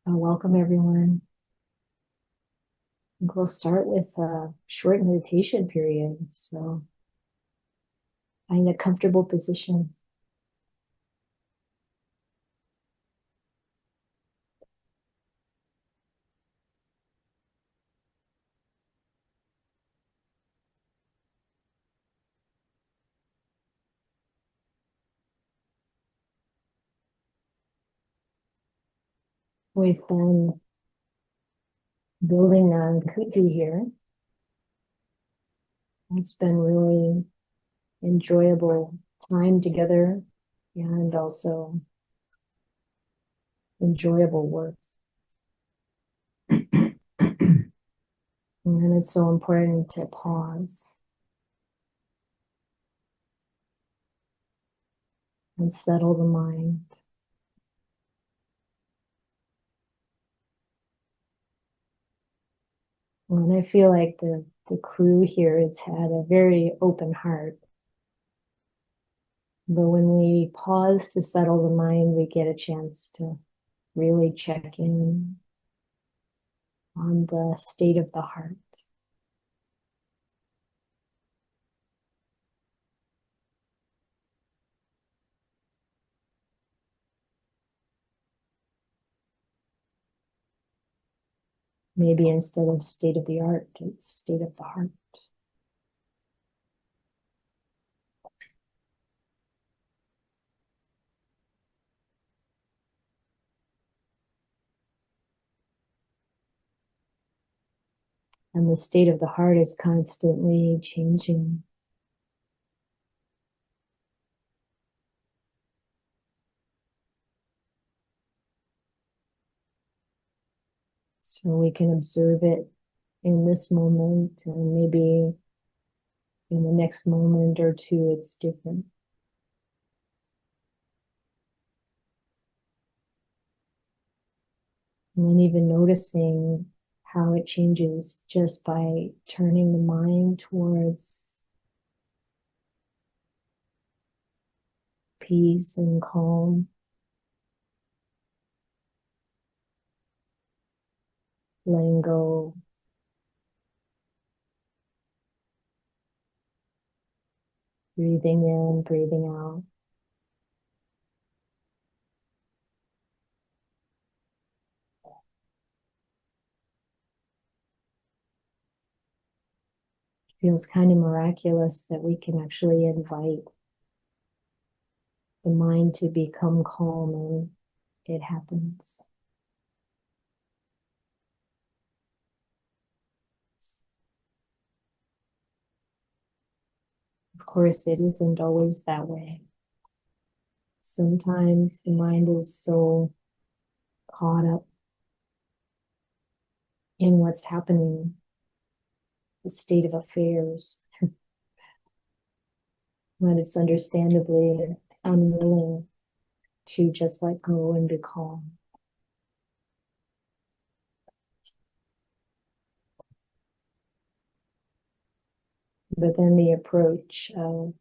Welcome, everyone. We'll start with a short meditation period. So find a comfortable position. We've been building on Kuti here. It's been really enjoyable time together and also enjoyable work. And it's so important to pause and settle the mind. And I feel like the crew here has had a very open heart. But when we pause to settle the mind, we get a chance to really check in on the state of the heart. Maybe instead of state of the art, it's state of the heart. And the state of the heart is constantly changing. So we can observe it in this moment, and maybe in the next moment or two, it's different. And even noticing how it changes just by turning the mind towards peace and calm, letting go, breathing in, breathing out. Feels kind of miraculous that we can actually invite the mind to become calm, and it happens. Of course, it isn't always that way. Sometimes the mind is so caught up in what's happening, the state of affairs, that it's understandably unwilling to just let go and be calm. But then the approach of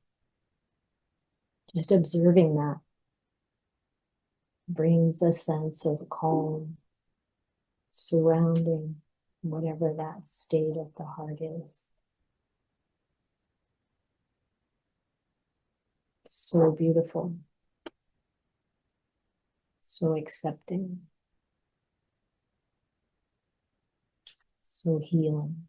just observing that brings a sense of calm surrounding whatever that state of the heart is. So beautiful, so accepting, so healing.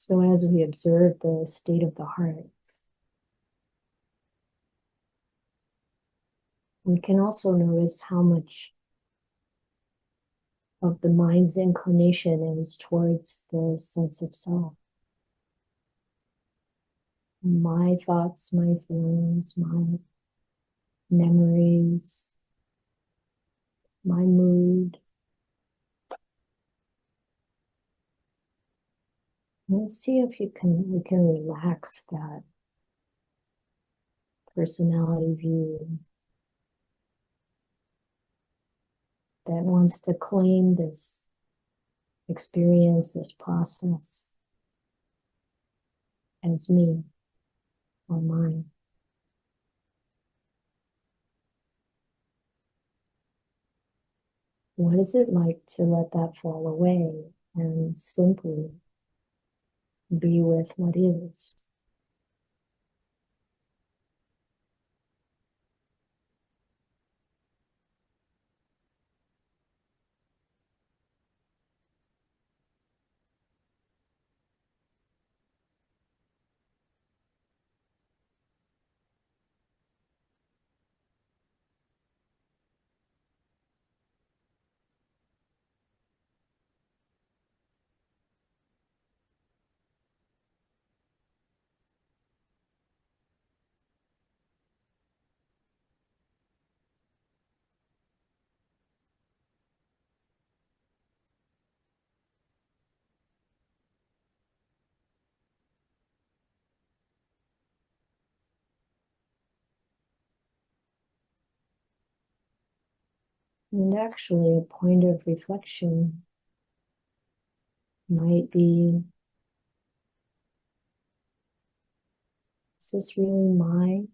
So as we observe the state of the heart, we can also notice how much of the mind's inclination is towards the sense of self. My thoughts, my feelings, my memories, my mood. And see if we can relax that personality view that wants to claim this experience, this process as me or mine. What is it like to let that fall away and simply be with what is? And actually, a point of reflection might be, is this really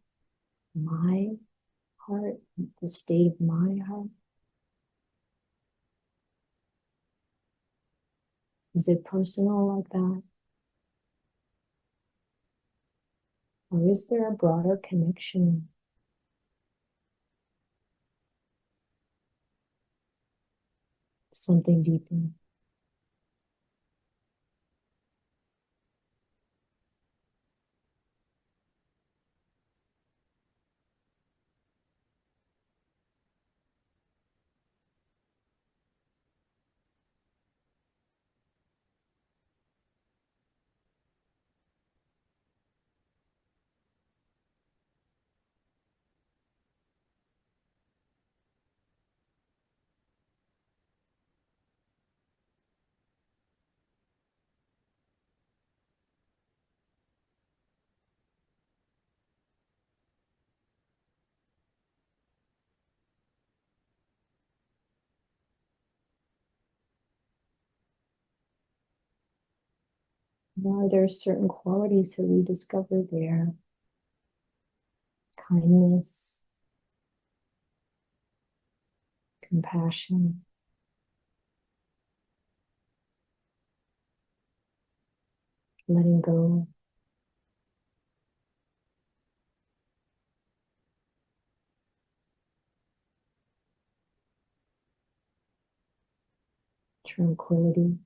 my heart, the state of my heart? Is it personal like that? Or is there a broader connection, something deeper? Or are there certain qualities that we discover there? Kindness, compassion, letting go, tranquility.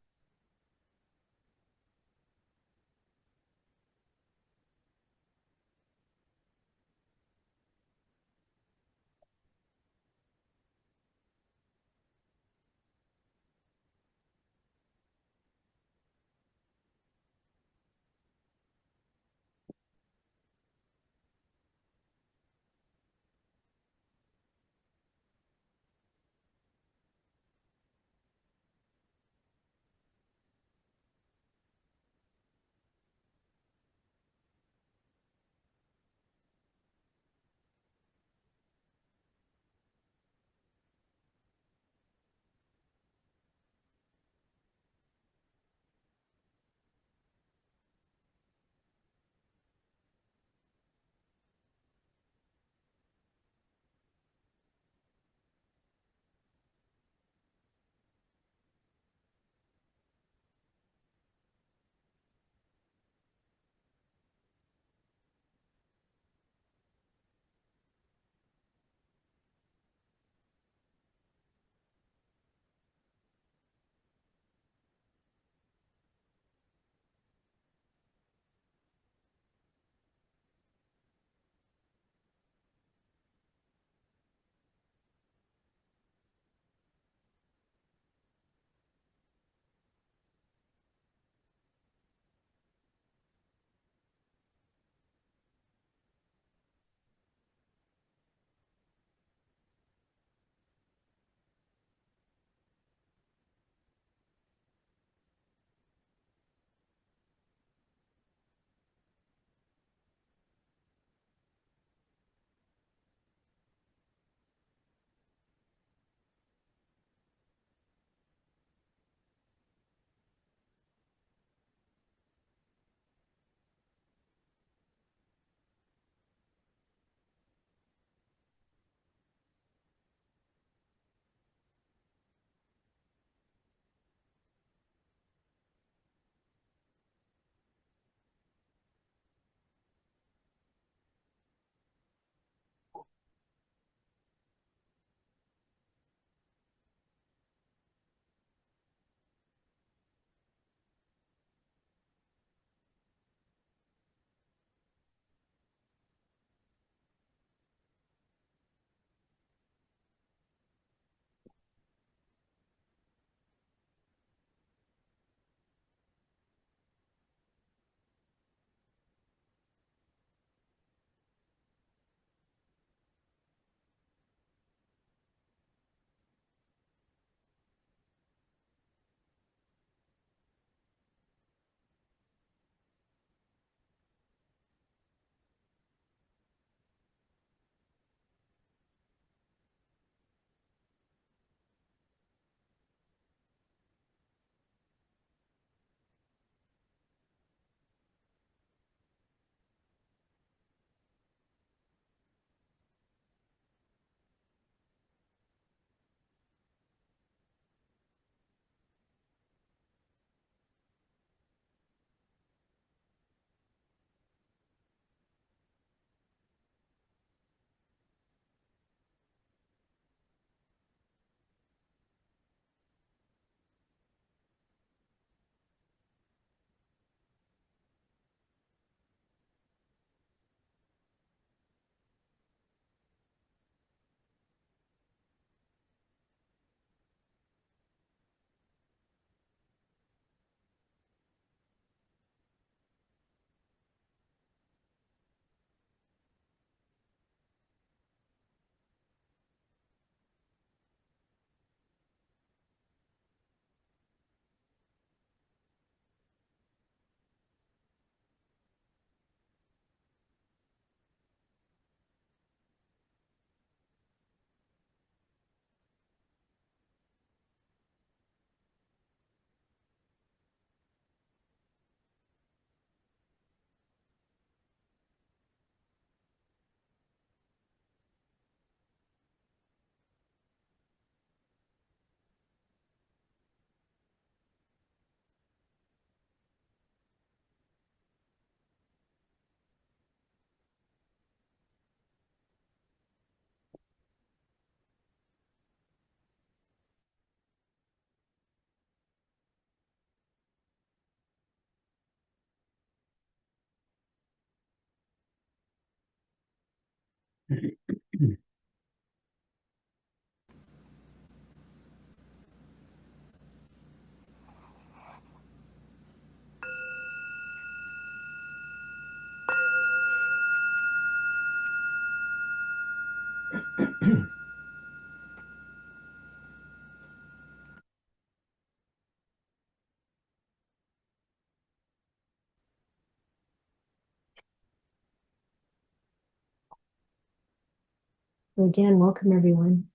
Again, welcome everyone.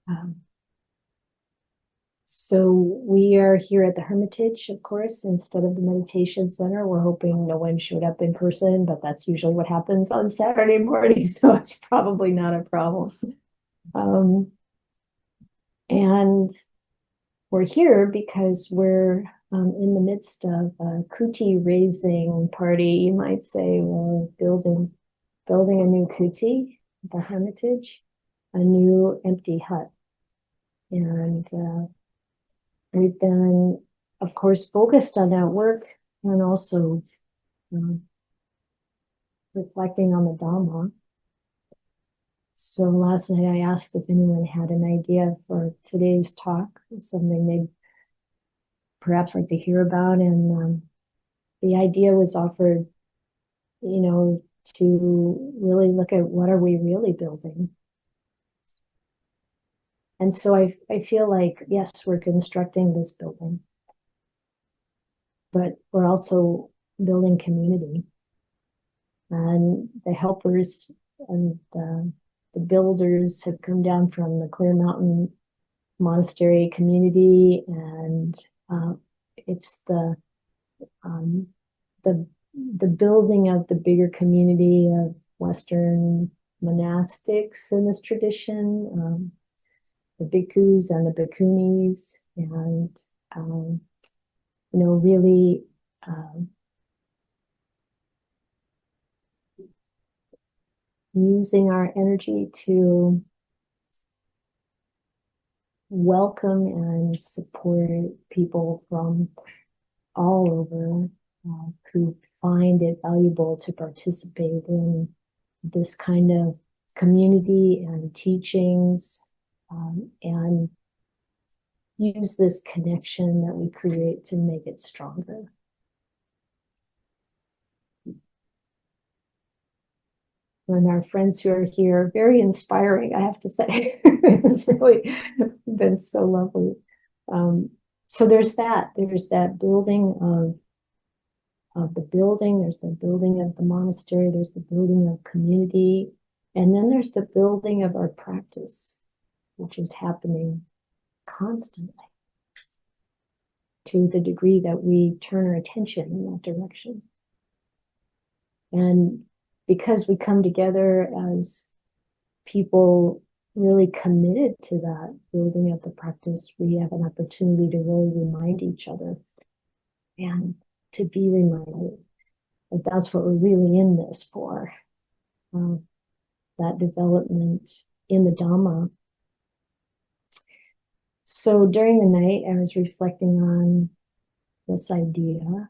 Um, so we are here at the Hermitage, of course, instead of the meditation center. We're hoping no one showed up in person, but that's usually what happens on Saturday morning, so it's probably not a problem. Um, and we're here because we're in the midst of a kuti raising party. You might say we're building a new kuti, the Hermitage, a new empty hut. And we've been, of course, focused on that work and also reflecting on the Dhamma. So last night I asked if anyone had an idea for today's talk, something they'd perhaps like to hear about. And the idea was offered, to really look at what are we really building. And so I feel like, yes, we're constructing this building, but we're also building community. And the helpers and the builders have come down from the Clear Mountain Monastery community, and it's the building of the bigger community of Western monastics in this tradition, the bhikkhus and the bhikkhunis, and really using our energy to welcome and support people from all over who find it valuable to participate in this kind of community and teachings, and use this connection that we create to make it stronger. And our friends who are here, very inspiring, I have to say. It's really been so lovely. So there's that building of the building, there's the building of the monastery, there's the building of community, and then there's the building of our practice, which is happening constantly to the degree that we turn our attention in that direction. And because we come together as people really committed to that building of the practice, we have an opportunity to really remind each other and to be reminded that that's what we're really in this for, that development in the Dhamma. So during the night, I was reflecting on this idea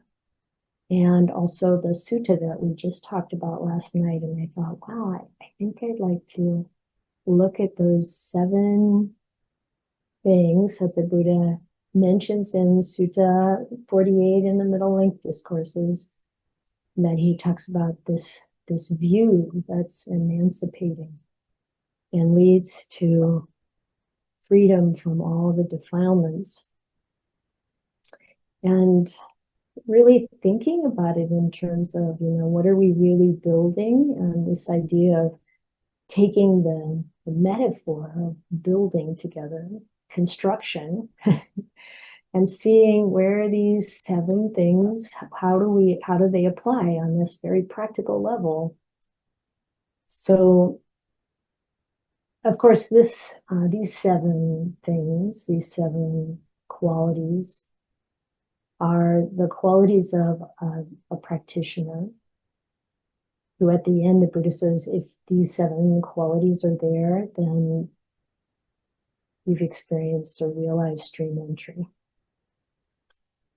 and also the sutta that we just talked about last night. And I thought, wow, I think I'd like to look at those 7 things that the Buddha mentions in Sutta 48 in the Middle Length Discourses, that he talks about this view that's emancipating and leads to freedom from all the defilements. And really thinking about it in terms of, what are we really building? And this idea of taking the metaphor of building together, construction, and seeing where these 7 things, how do they apply on this very practical level? So, of course, these 7 things, these 7 qualities, are the qualities of a practitioner, who at the end the Buddha says, if these 7 qualities are there, then you've experienced a realized stream entry.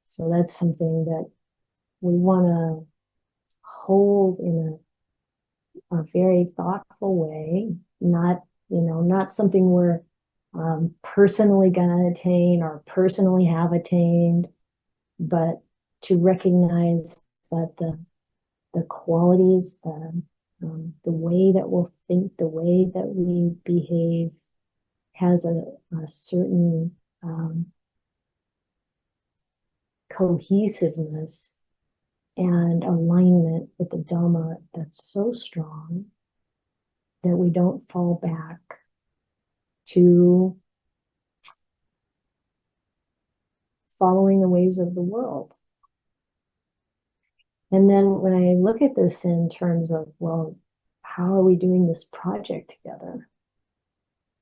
So that's something that we want to hold in a very thoughtful way, not, not something we're personally going to attain or personally have attained, but to recognize that the qualities, the way that we'll think, the way that we behave has a certain cohesiveness and alignment with the Dhamma that's so strong that we don't fall back to following the ways of the world. And then when I look at this in terms of, well, how are we doing this project together?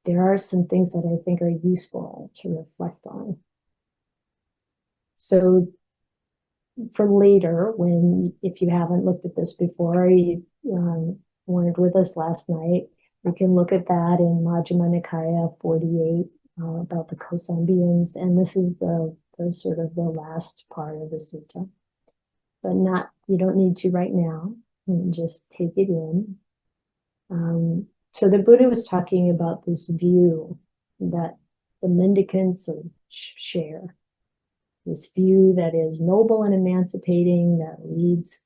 There are some things that I think are useful to reflect on. So for later, if you haven't looked at this before, you weren't with us last night, you can look at that in Majjhima Nikaya 48 about the Kosambians, and this is the sort of the last part of the sutta. But you don't need to right now. Just take it in. So the Buddha was talking about this view that the mendicants share. This view that is noble and emancipating, that leads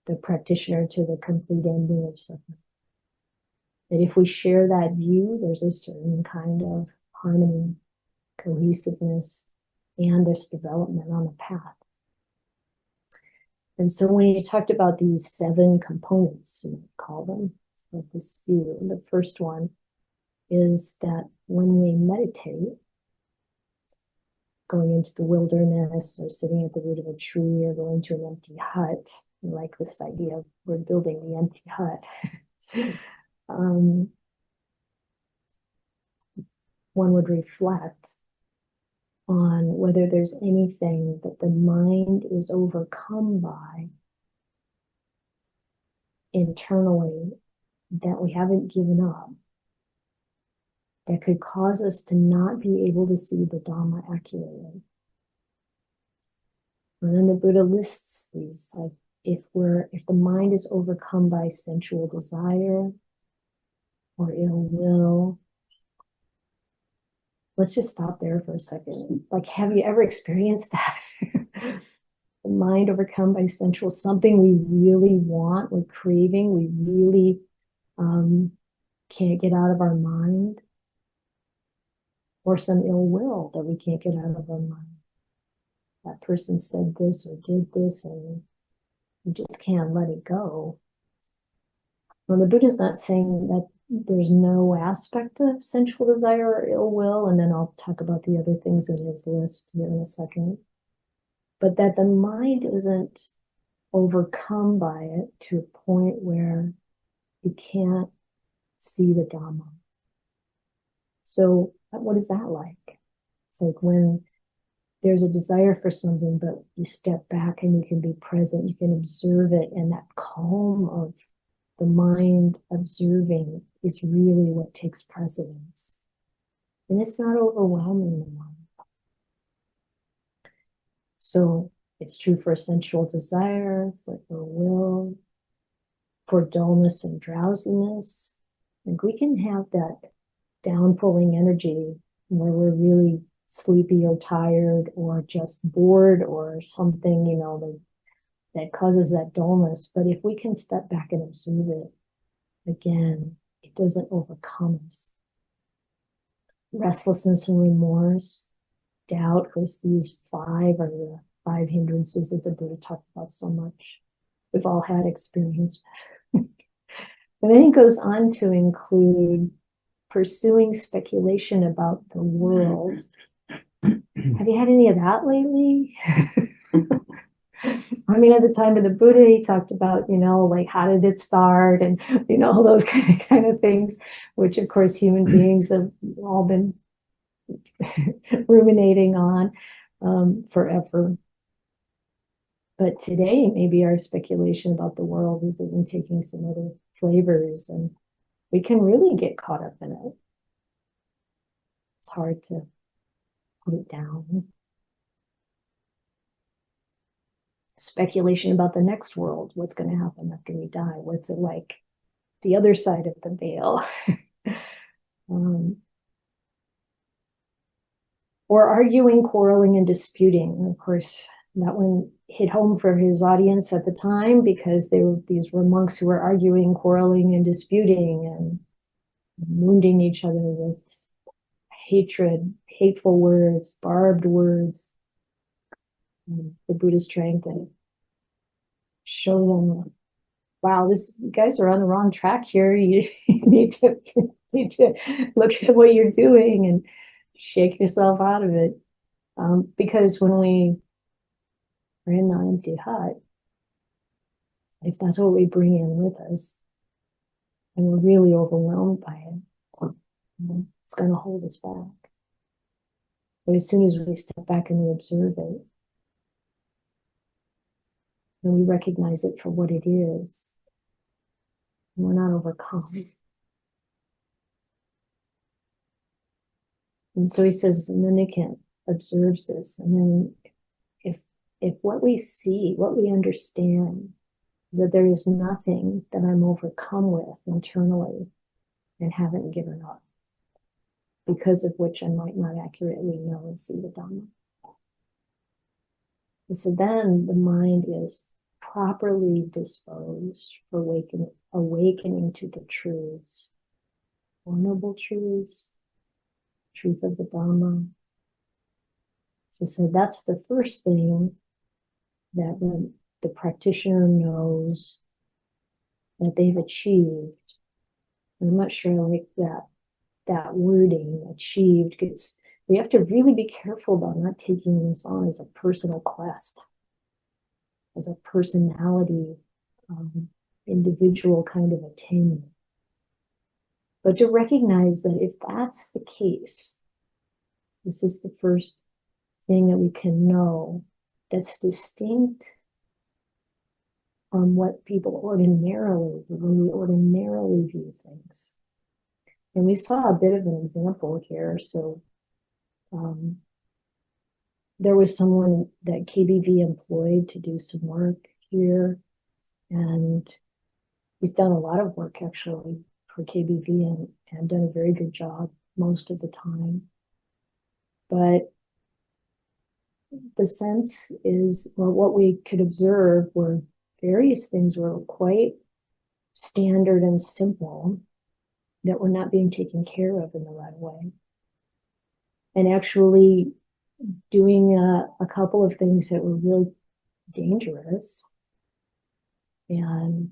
the practitioner to the complete ending of suffering. That if we share that view, there's a certain kind of harmony, cohesiveness, and there's development on the path. And so when you talked about these 7 components, you call them, of this view, the first one is that when we meditate, going into the wilderness or sitting at the root of a tree or going to an empty hut, I like this idea of we're building the empty hut. One would reflect on whether there's anything that the mind is overcome by internally that we haven't given up, that could cause us to not be able to see the Dhamma accurately. And then the Buddha lists these, like if the mind is overcome by sensual desire or ill will, let's just stop there for a second. Like, have you ever experienced that? The mind overcome by sensual, something we really want, we're craving, we really can't get out of our mind, or some ill will that we can't get out of our mind. That person said this or did this, and we just can't let it go. Well, the Buddha's not saying that there's no aspect of sensual desire or ill will, and then I'll talk about the other things in his list here in a second. But that the mind isn't overcome by it to a point where you can't see the Dhamma. So what is that like? It's like when there's a desire for something, but you step back and you can be present, you can observe it, and that calm of the mind observing is really what takes precedence. And it's not overwhelming the mind. So it's true for sensual desire, for ill will, for dullness and drowsiness. And we can have that down-pulling energy where we're really sleepy or tired or just bored or something, that causes that dullness. But if we can step back and observe it, again, it doesn't overcome us. Restlessness and remorse, doubt, because these 5 are the 5 hindrances that the Buddha talked about so much. We've all had experience with. And then he goes on to include pursuing speculation about the world. Have you had any of that lately? I mean, at the time of the Buddha, he talked about, like how did it start, and all those kind of things, which of course human beings have all been ruminating on forever. But today, maybe our speculation about the world is even taking some other flavors, and we can really get caught up in it. It's hard to put it down. Speculation about the next world, what's going to happen after we die, what's it like? the other side of the veil. um, or arguing, quarreling, and disputing. And of course, that one hit home for his audience at the time because these were monks who were arguing, quarreling, and disputing and wounding each other with hatred, hateful words, barbed words. And the Buddha's trying to show them, wow, you guys are on the wrong track here. You need to look at what you're doing and shake yourself out of it. Because when we are in the empty hut, if that's what we bring in with us, and we're really overwhelmed by it, it's going to hold us back. But as soon as we step back and we observe it, and we recognize it for what it is, and we're not overcome. And so he says, the mendicant observes this, and then if what we see, what we understand, is that there is nothing that I'm overcome with internally and haven't given up, because of which I might not accurately know and see the Dhamma. And so then the mind is properly disposed for awakening to the truths, Four Noble Truths, truth of the Dhamma. So that's the first thing that the practitioner knows that they've achieved. And I'm not sure I like that wording, achieved, gets, we have to really be careful about not taking this on as a personal quest, as a personality, individual kind of attainment. But to recognize that if that's the case, this is the first thing that we can know that's distinct from what people ordinarily, the way we ordinarily view things. And we saw a bit of an example here. So there was someone that KBV employed to do some work here, and he's done a lot of work actually for KBV and done a very good job most of the time. But the sense is, well, what we could observe were various things were quite standard and simple that were not being taken care of in the right way. And actually doing a couple of things that were really dangerous. And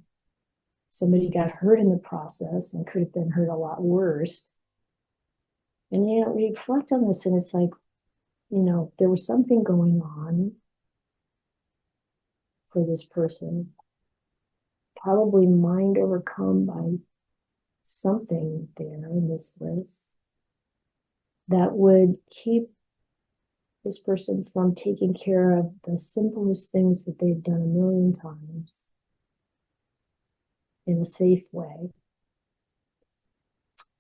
somebody got hurt in the process and could have been hurt a lot worse. And we reflect on this and it's like, there was something going on for this person, probably mind overcome by something there in this list that would keep this person from taking care of the simplest things that they've done a million times in a safe way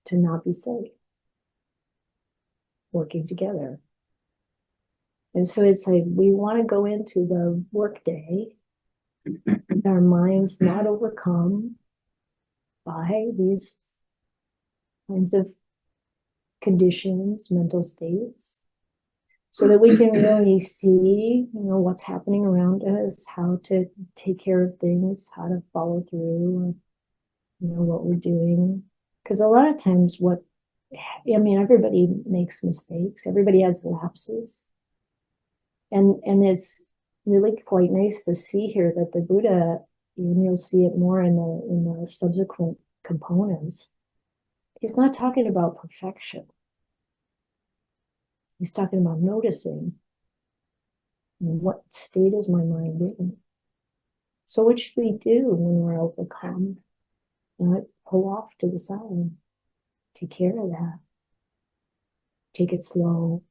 to not be safe, working together. And so it's like we want to go into the workday with our minds not overcome by these kinds of conditions, mental states, so that we can really see, what's happening around us, how to take care of things, how to follow through, what we're doing. Because a lot of times everybody makes mistakes. Everybody has lapses. And it's really quite nice to see here that the Buddha, and you'll see it more in the subsequent components, he's not talking about perfection. He's talking about noticing what state is my mind in. So what should we do when we're overcome? Pull off to the side. Take care of that. Take it slow.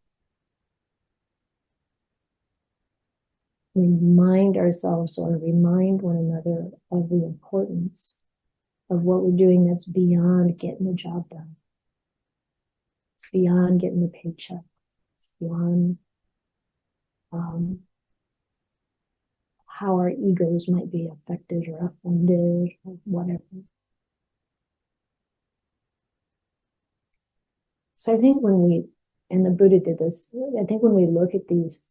Remind ourselves or remind one another of the importance of what we're doing that's beyond getting the job done. It's beyond getting the paycheck. It's beyond how our egos might be affected or offended or whatever. So I think and the Buddha did this, I think when we look at these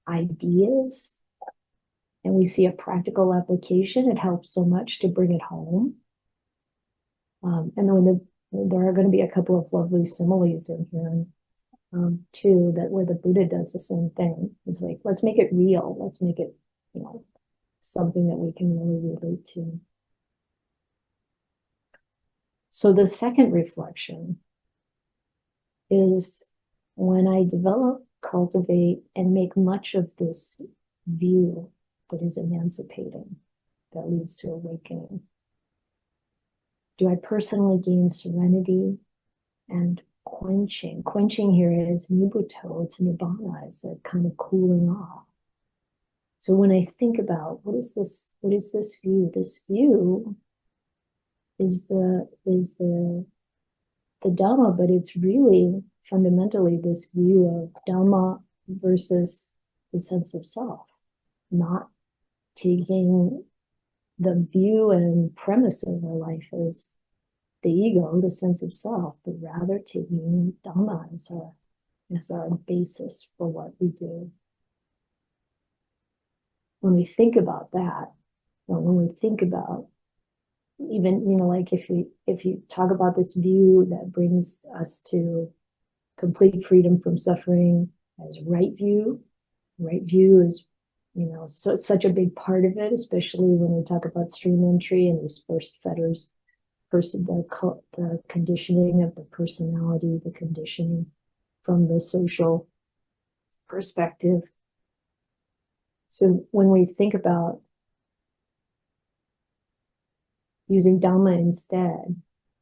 ideas and we see a practical application, it helps so much to bring it home. And then there are going to be a couple of lovely similes in here too, that where the Buddha does the same thing. It's like, let's make it real. Let's make it, something that we can really relate to. So the second reflection is when I develop, cultivate, and make much of this view that is emancipating, that leads to awakening. Do I personally gain serenity and quenching? Quenching here is nibbutto, it's nibbana, it's a kind of cooling off. So when I think about what is this view? This view is the Dhamma, but it's really fundamentally this view of Dhamma versus the sense of self, not taking the view and premise of our life as the ego, the sense of self, but rather taking Dhamma as our basis for what we do. When we think about that, when we think about even, like if you talk about this view that brings us to complete freedom from suffering as right view is, so it's such a big part of it, especially when we talk about stream entry and these first fetters, the conditioning of the personality, the conditioning from the social perspective. So when we think about using Dhamma instead,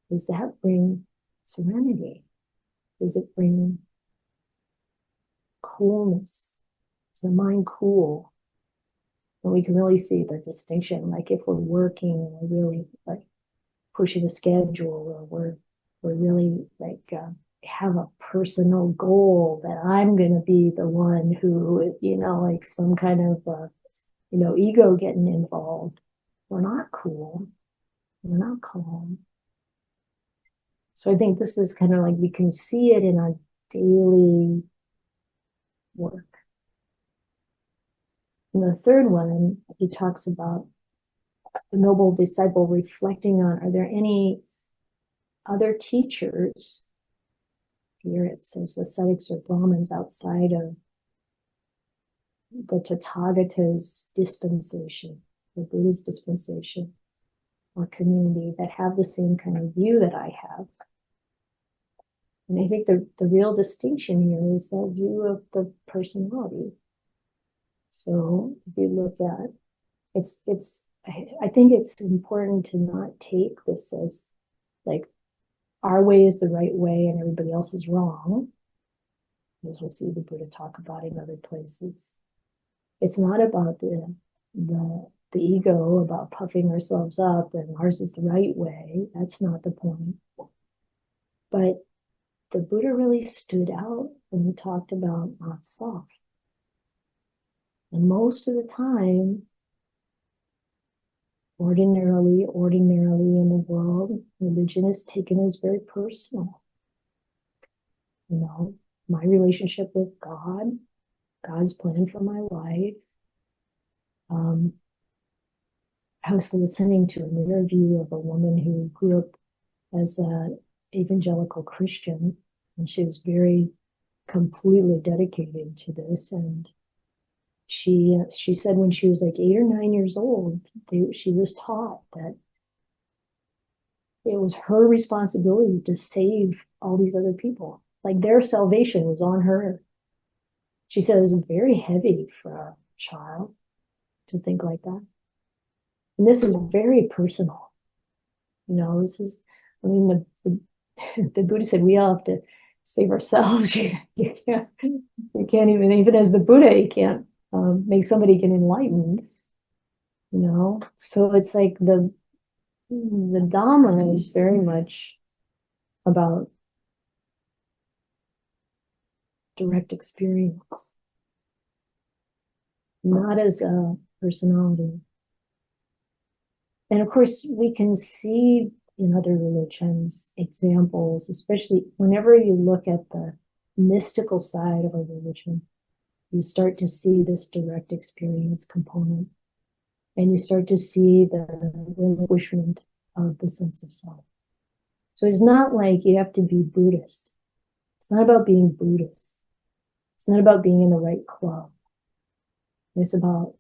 does that bring serenity? Does it bring coolness? Is the mind cool? And we can really see the distinction. Like if we're working and we're really like pushing a schedule, or we're really like have a personal goal that I'm going to be the one who, like some kind of, ego getting involved. We're not cool. We're not calm. So I think this is kind of like we can see it in our daily work. And the third one, he talks about the noble disciple reflecting on, are there any other teachers? Here it says ascetics or Brahmins outside of the Tathagata's dispensation, the Buddha's dispensation or community that have the same kind of view that I have. And I think the real distinction here is that view of the personality. So if you look at I think it's important to not take this as like our way is the right way and everybody else is wrong, as we'll see the Buddha talk about in other places. It's not about the ego, about puffing ourselves up and ours is the right way. That's not the point. But the Buddha really stood out when he talked about not self. And most of the time, ordinarily in the world, religion is taken as very personal. My relationship with God, God's plan for my life. I was listening to an interview of a woman who grew up as an evangelical Christian, and she was very completely dedicated to this. And she said when she was like 8 or 9 years old, she was taught that it was her responsibility to save all these other people. Like their salvation was on her. She said it was very heavy for a child to think like that. And this is very personal. This is, the Buddha said we all have to save ourselves. You can't even as the Buddha, you can't make somebody get enlightened. So it's like the Dhamma is very much about direct experience, not as a personality. And of course, we can see in other religions, examples, especially whenever you look at the mystical side of a religion, you start to see this direct experience component, and you start to see the relinquishment of the sense of self. So it's not like you have to be Buddhist. It's not about being Buddhist. It's not about being in the right club. It's about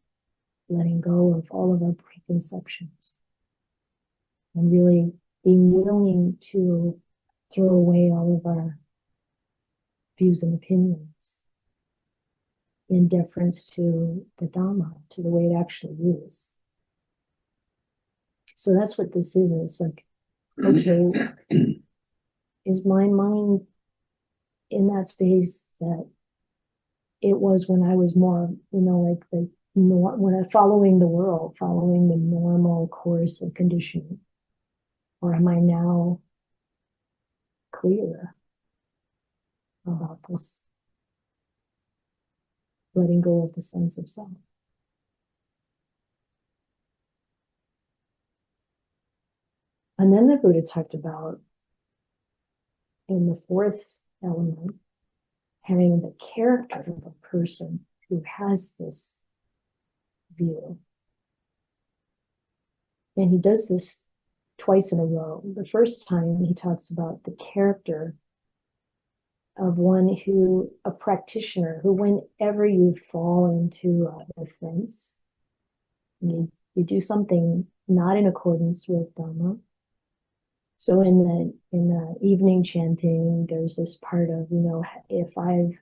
letting go of all of our preconceptions and really being willing to throw away all of our views and opinions in deference to the Dhamma, to the way it actually is. So that's what this is. It's like, okay, is my mind in that space that it was when I was more, like when I following the world, following the normal course of conditioning? Or am I now clear about this letting go of the sense of self? And then the Buddha talked about, in the fourth element, having the character of a person who has this view. And he does this twice in a row. The first time he talks about the character of one who, a practitioner, who whenever you fall into an offense, you do something not in accordance with Dhamma. So in the evening chanting, there's this part of, if I've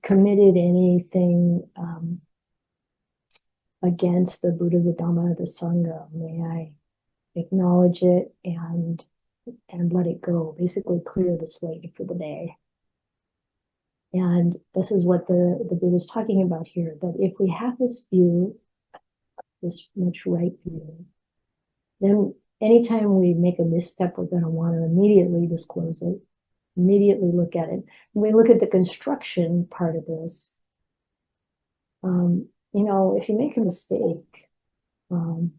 committed anything against the Buddha, the Dhamma, the Sangha, may I acknowledge it and let it go, basically clear the slate for the day. And this is what the Buddha is talking about here, that if we have this view, this much right view, then anytime we make a misstep, we're going to want to immediately disclose it, immediately look at it. When we look at the construction part of this, if you make a mistake, you're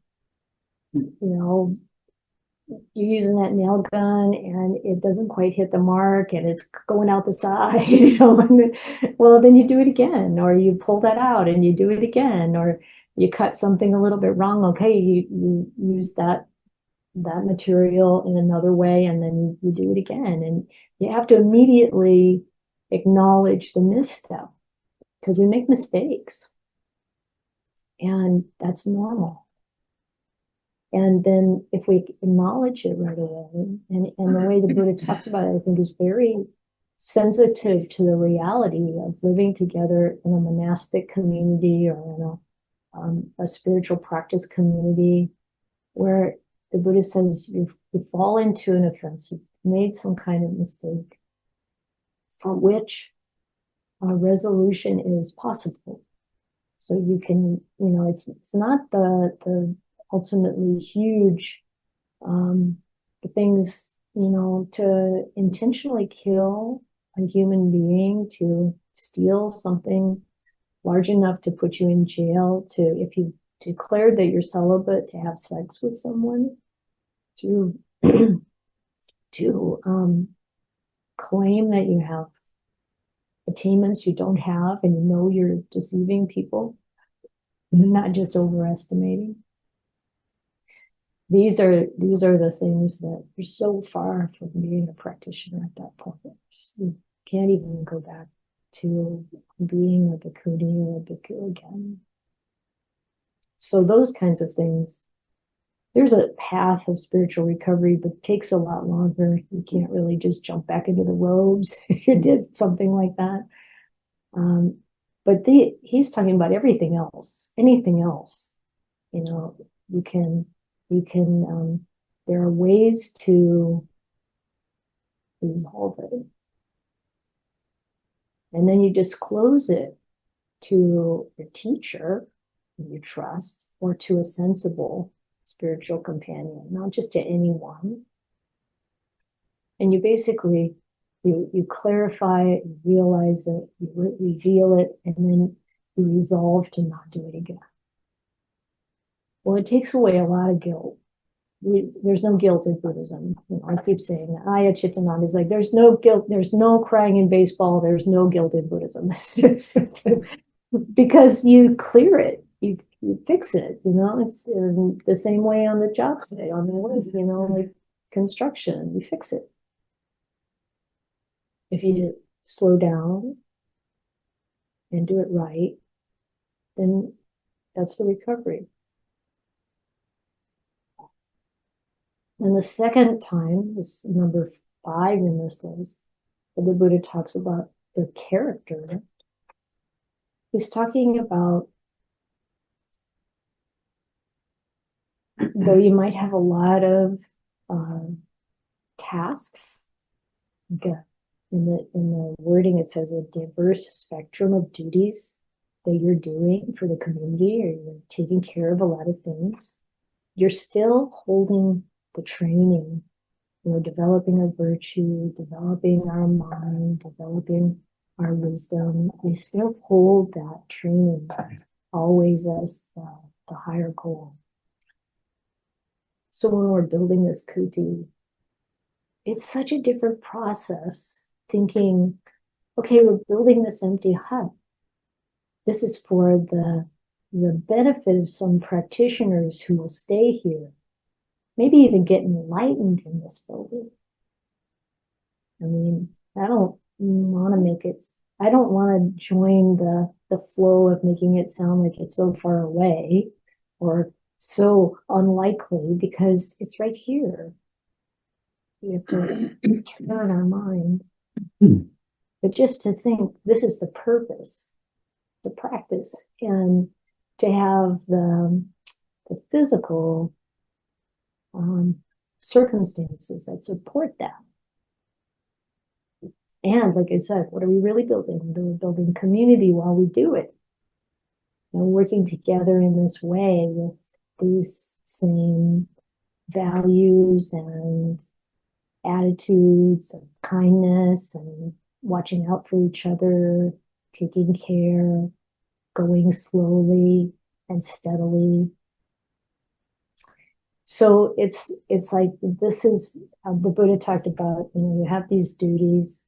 using that nail gun and it doesn't quite hit the mark and it's going out the side, well, then you do it again, or you pull that out and you do it again, or you cut something a little bit wrong. Okay, you use that material in another way, and then you do it again. And you have to immediately acknowledge the misstep, because we make mistakes. And that's normal. And then if we acknowledge it right away, and the way the Buddha talks about it, I think is very sensitive to the reality of living together in a monastic community or in a spiritual practice community, where the Buddha says you fall into an offense, you've made some kind of mistake for which a resolution is possible. So you can, it's not the ultimately huge the things, to intentionally kill a human being, to steal something large enough to put you in jail, to, if you declared that you're celibate, to have sex with someone, to claim that you have attainments you don't have, and you're deceiving people, not just overestimating. These are the things that are so far from being a practitioner at that point. You can't even go back to being a bhikkhuni or a bhikkhu again. So those kinds of things, there's a path of spiritual recovery, but it takes a lot longer. You can't really just jump back into the robes if you did something like that. But he's talking about everything else, anything else. You can, there are ways to resolve it. And then you disclose it to your teacher you trust, or to a sensible spiritual companion, not just to anyone. And you basically, you clarify it, you realize it, you reveal it, and then you resolve to not do it again. Well, it takes away a lot of guilt. there's no guilt in Buddhism. I keep saying that. Ayya Chitananda is like, there's no guilt, there's no crying in baseball, there's no guilt in Buddhism. Because you clear it, you fix it, it's the same way on the job site, on the way, like construction, you fix it. If you slow down and do it right, then that's the recovery. And the second time, this number 5 in this list, the Buddha talks about their character. He's talking about, though you might have a lot of tasks, in the wording it says a diverse spectrum of duties that you're doing for the community, or you're taking care of a lot of things, you're still holding the training, developing a virtue, developing our mind, developing our wisdom. We still hold that training always as the higher goal. So when we're building this kuti, it's such a different process, thinking, okay, we're building this empty hut. This is for the benefit of some practitioners who will stay here, maybe even get enlightened in this building. I mean, I don't want to join the flow of making it sound like it's so far away or so unlikely, because it's right here. We have to turn our mind. But just to think, this is the purpose, the practice, and to have the physical circumstances that support that. And like I said, what are we really building? We're building community while we do it. Working together in this way with these same values and attitudes of kindness and watching out for each other, taking care, going slowly and steadily. So it's like, this is the Buddha talked about, you have these duties.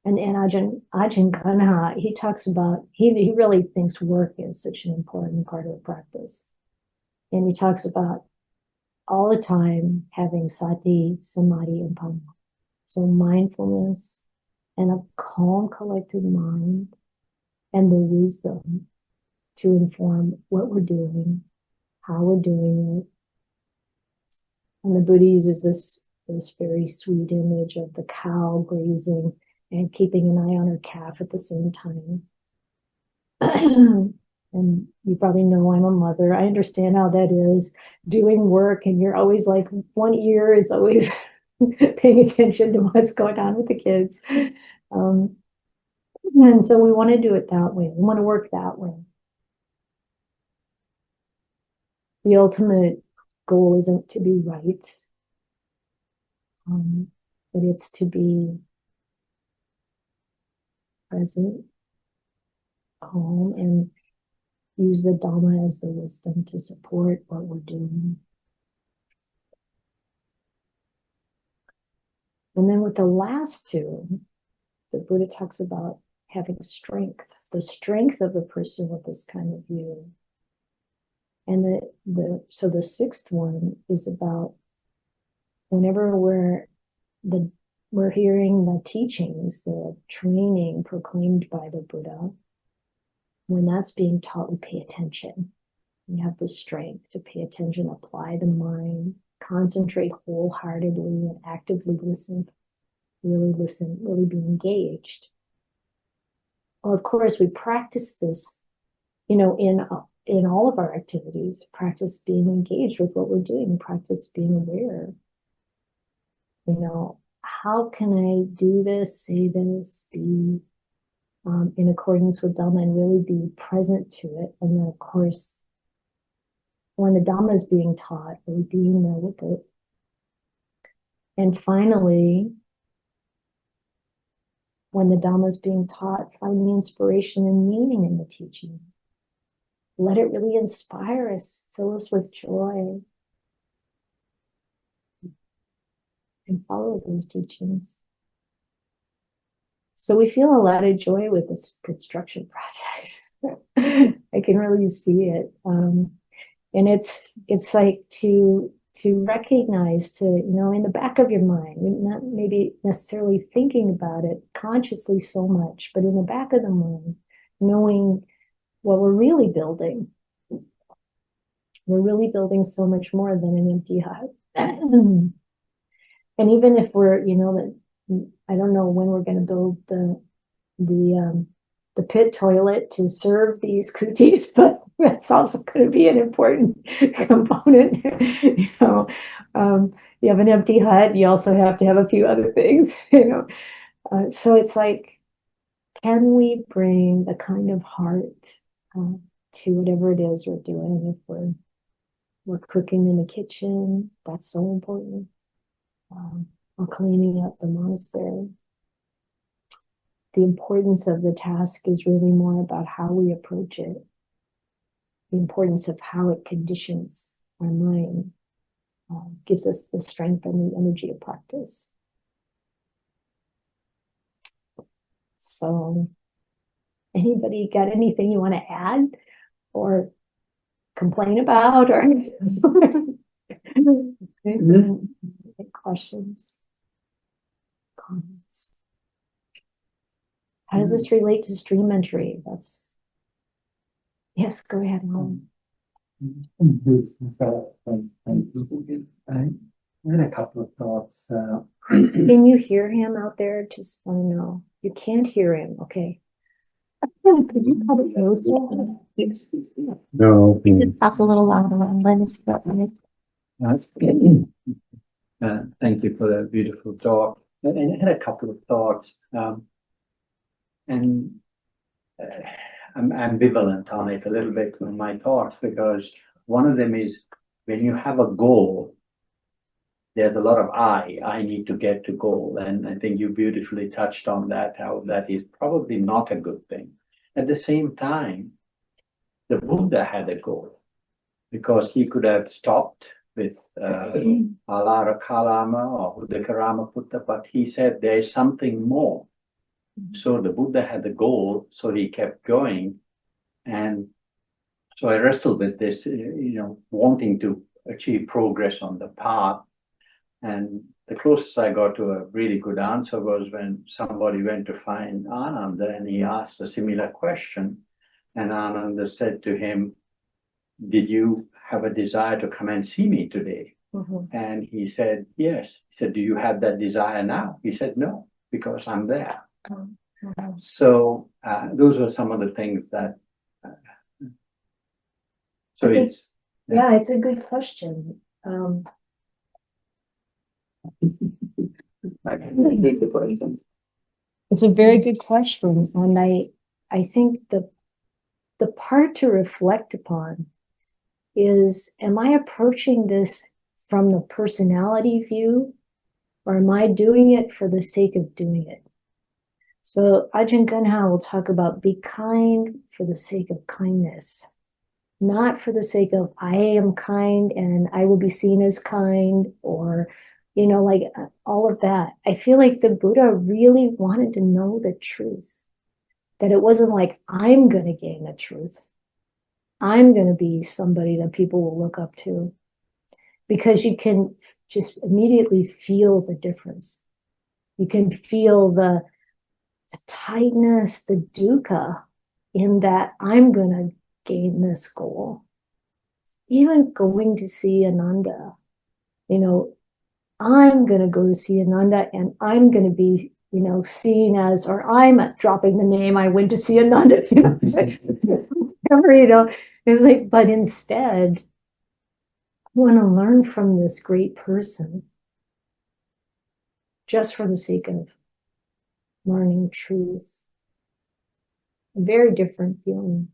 And Ajahn Kanha, he talks about, he really thinks work is such an important part of the practice. And he talks about all the time having sati, samadhi, and panna. So mindfulness and a calm, collected mind and the wisdom to inform what we're doing, how we're doing it. And the Buddha uses this very sweet image of the cow grazing and keeping an eye on her calf at the same time. And you probably know I'm a mother. I understand how that is, doing work, and you're always like, one ear is always paying attention to what's going on with the kids. And so we want to do it that way. We want to work that way. The ultimate goal isn't to be right, but it's to be present, calm, and use the Dhamma as the wisdom to support what we're doing. And then with the last two, the Buddha talks about having strength, the strength of a person with this kind of view. And so the sixth one is about whenever we're hearing the teachings, the training proclaimed by the Buddha, when that's being taught, we pay attention. We have the strength to pay attention, apply the mind, concentrate wholeheartedly, and actively listen, really be engaged. Well, of course, we practice this, in all of our activities, practice being engaged with what we're doing, practice being aware. How can I do this, say this, be in accordance with Dhamma, and really be present to it? And then, of course, when the Dhamma is being taught, really being there with it. And finally, when the Dhamma is being taught, finding inspiration and meaning in the teaching. Let it really inspire us, fill us with joy. and follow those teachings. So we feel a lot of joy with this construction project. I can really see it. And it's like to recognize, to, in the back of your mind, not maybe necessarily thinking about it consciously so much, but in the back of the mind, knowing what we're really building. We're really building so much more than an empty hut. And even if we're, I don't know when we're going to build the pit toilet to serve these kutis, but that's also going to be an important component. You have an empty hut, you also have to have a few other things. So it's like, can we bring the kind of heart to whatever it is we're doing? If we're cooking in the kitchen, that's so important. Or cleaning up the monastery. The importance of the task is really more about how we approach it. The importance of how it conditions our mind, gives us the strength and the energy to practice. So, anybody got anything you want to add or complain about, or questions, comments? How does this relate to stream entry? Yes, go ahead, Mom. I had a couple of thoughts. Can you hear him out there? Just want to know. You can't hear him. Okay. Could you probably closer? No. Talk a little louder and let us know. Thank you for that beautiful talk. And I had a couple of thoughts, and I'm ambivalent on it a little bit on my thoughts, because one of them is, when you have a goal, there's a lot of I need to get to goal. And I think you beautifully touched on that, how that is probably not a good thing. At the same time, the Buddha had a goal, because he could have stopped with Alara Kalama or Udakarama Putta, but he said there's something more. So the Buddha had a goal, so he kept going. And so I wrestled with this, wanting to achieve progress on the path. And the closest I got to a really good answer was when somebody went to find Ananda and he asked a similar question. And Ananda said to him, "Did you have a desire to come and see me today?" Mm-hmm. And he said, "Yes." He said, "Do you have that desire now?" He said, "No, because I'm there." Mm-hmm. So those were some of the things that. It's a good question. It's a very good question, and I think the part to reflect upon is, am I approaching this from the personality view, or am I doing it for the sake of doing it? So Ajahn Gunha will talk about be kind for the sake of kindness, not for the sake of I am kind and I will be seen as kind, or like all of that. I feel like the Buddha really wanted to know the truth, that it wasn't like I'm going to gain the truth. I'm going to be somebody that people will look up to, because you can just immediately feel the difference. You can feel the tightness, the dukkha in that I'm going to gain this goal. Even going to see Ananda, I'm going to go to see Ananda and I'm going to be, seen as, or I'm dropping the name, I went to see Ananda, it's like, but instead, I want to learn from this great person just for the sake of learning truth. A very different feeling.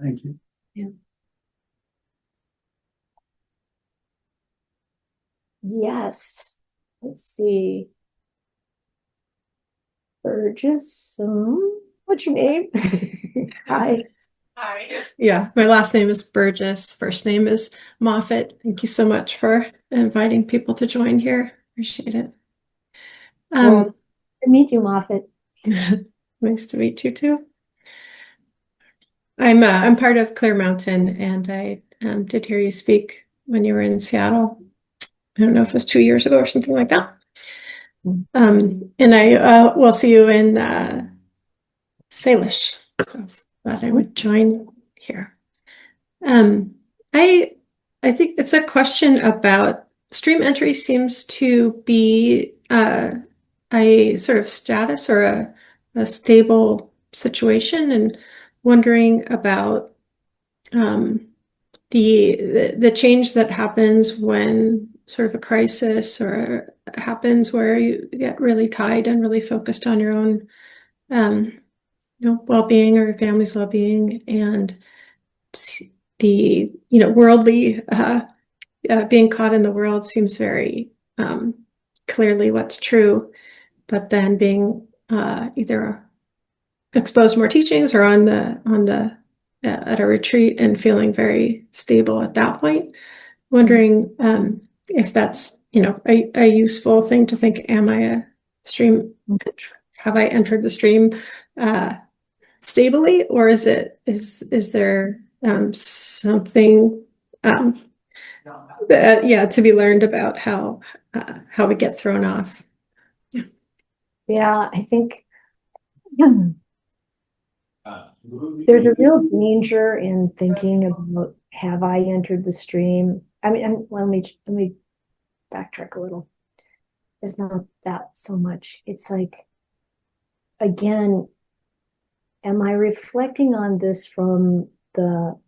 Thank you. Yeah. Yes. Let's see. Burgess. What's your name? Hi. Hi. Yeah, my last name is Burgess. First name is Moffat. Thank you so much for inviting people to join here. Appreciate it. Well, nice to meet you, Moffat. Nice to meet you too. I'm part of Clear Mountain, and I did hear you speak when you were in Seattle. I don't know if it was 2 years ago or something like that. And I will see you in Salish, so thought I would join here. I think it's a question about stream entry seems to be a sort of status or a stable situation, and wondering about the change that happens when sort of a crisis or happens where you get really tied and really focused on your own well-being or your family's well-being, and the worldly being caught in the world seems very clearly what's true, but then being either exposed to more teachings or on the at a retreat and feeling very stable at that point, wondering if that's a useful thing to think. Am I a stream? Have I entered the stream stably, or is there something to be learned about how we get thrown off? Yeah, I think there's a real danger in thinking about, have I entered the stream? I mean, let me backtrack a little. It's not that so much. It's like, again, am I reflecting on this from the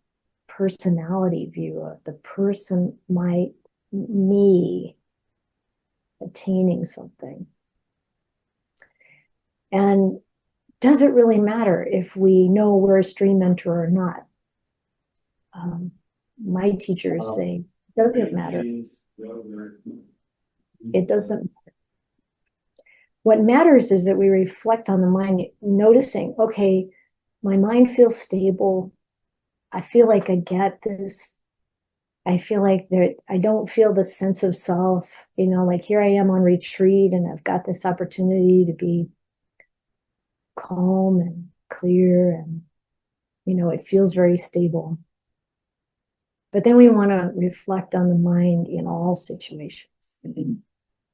personality view of the person, me attaining something? And does it really matter if we know we're a stream mentor or not? My teachers say, it doesn't matter. It doesn't matter. What matters is that we reflect on the mind, noticing, okay, my mind feels stable. I feel like I get this. I feel like I don't feel the sense of self, like here I am on retreat and I've got this opportunity to be calm and clear, and it feels very stable. But then we want to reflect on the mind in all situations.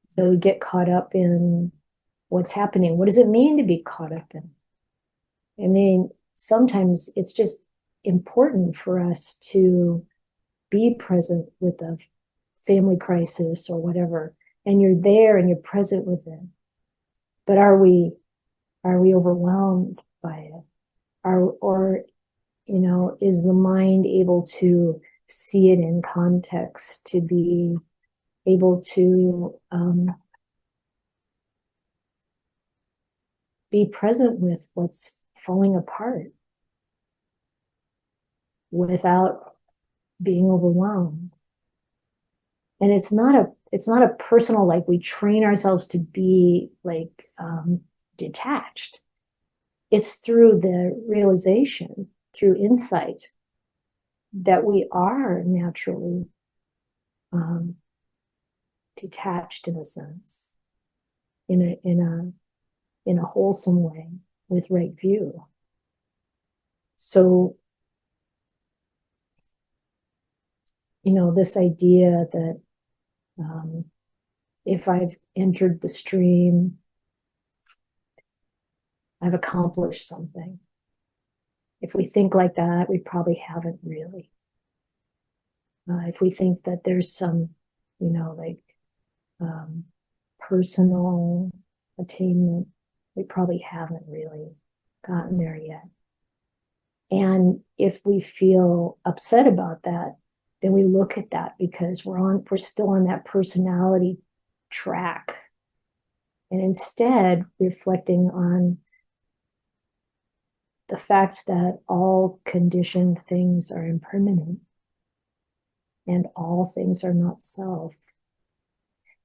So we get caught up in what's happening. What does it mean to be caught up in? I mean, sometimes it's just important for us to be present with a family crisis or whatever, and you're there and you're present with it. But are we overwhelmed by it? Or is the mind able to see it in context, to be able to be present with what's falling apart without being overwhelmed? And it's not a personal, like we train ourselves to be like detached. It's through the realization, through insight, that we are naturally detached in a sense, in a wholesome way, with right view. So, this idea that if I've entered the stream, I've accomplished something. If we think like that, we probably haven't really. If we think that there's some, personal attainment, we probably haven't really gotten there yet. And if we feel upset about that, then we look at that because we're still on that personality track. And instead, reflecting on the fact that all conditioned things are impermanent and all things are not self,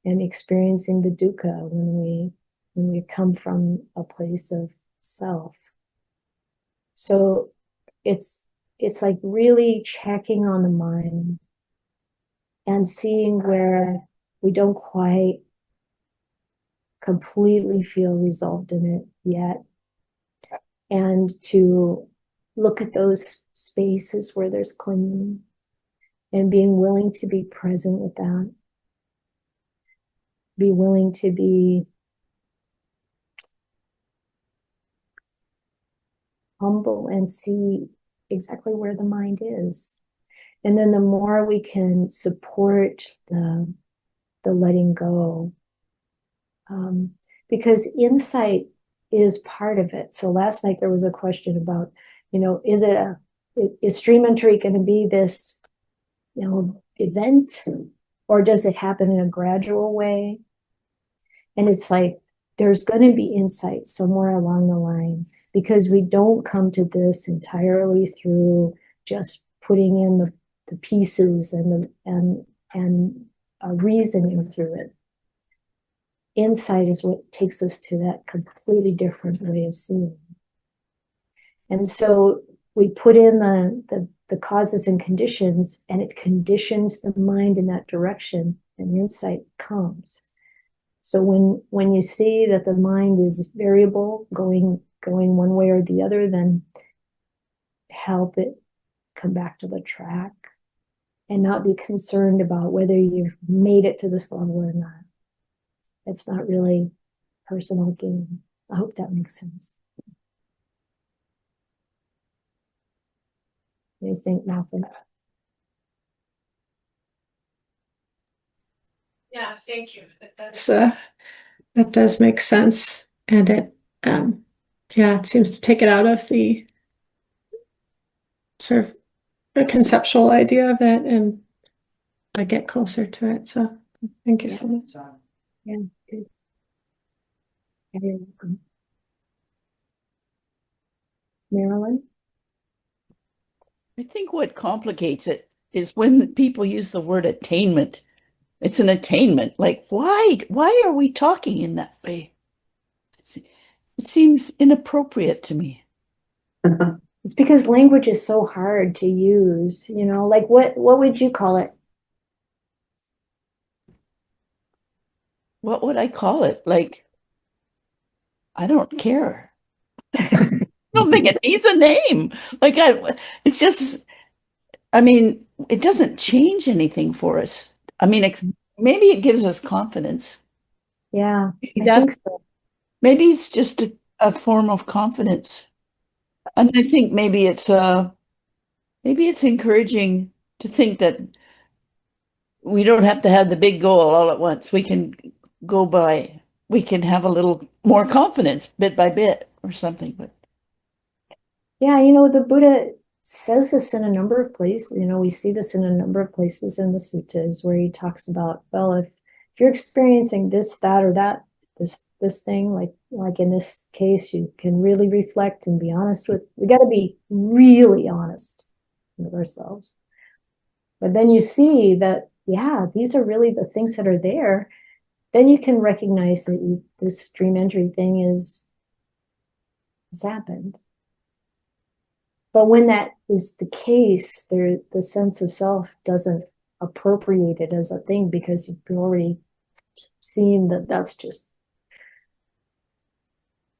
and experiencing the dukkha when we come from a place of self. So it's like really checking on the mind and seeing where we don't quite completely feel resolved in it yet, and to look at those spaces where there's clinging and being willing to be present with that, be willing to be humble and see exactly where the mind is. And then the more we can support the letting go, because insight is part of it. So last night there was a question about, is stream entry going to be this, event, or does it happen in a gradual way? And it's like, there's going to be insight somewhere along the line, because we don't come to this entirely through just putting in the pieces and reasoning through it. Insight is what takes us to that completely different way of seeing. And so we put in the causes and conditions, and it conditions the mind in that direction, and insight comes. So when you see that the mind is variable, going one way or the other, then help it come back to the track and not be concerned about whether you've made it to this level or not. It's not really personal gain. I hope that makes sense. What do you think, Malcolm? Yeah, thank you. That does make sense, and it it seems to take it out of the sort of the conceptual idea of it, and I get closer to it. So thank you so much. Yeah, good. You're welcome. Marilyn? I think what complicates it is when people use the word attainment. It's an attainment. Like, why are we talking in that way? It seems inappropriate to me. It's because language is so hard to use, like what would you call it? What would I call it? Like, I don't care. I don't think it needs a name. It's just, I mean, it doesn't change anything for us. I mean, maybe it gives us confidence. Yeah, I That think so. maybe it's just a form of confidence. And I think maybe it's encouraging to think that we don't have to have the big goal all at once. We can have a little more confidence bit by bit or something. But Yeah, the Buddha says this in a number of places. We see this in a number of places in the suttas where he talks about, well, if you're experiencing this, that, or that, this thing, like in this case, you can really reflect and be honest we got to be really honest with ourselves. But then you see that, yeah, these are really the things that are there. Then you can recognize that this dream entry thing has happened. But when that is the case, the sense of self doesn't appropriate it as a thing, because you've already seen that that's just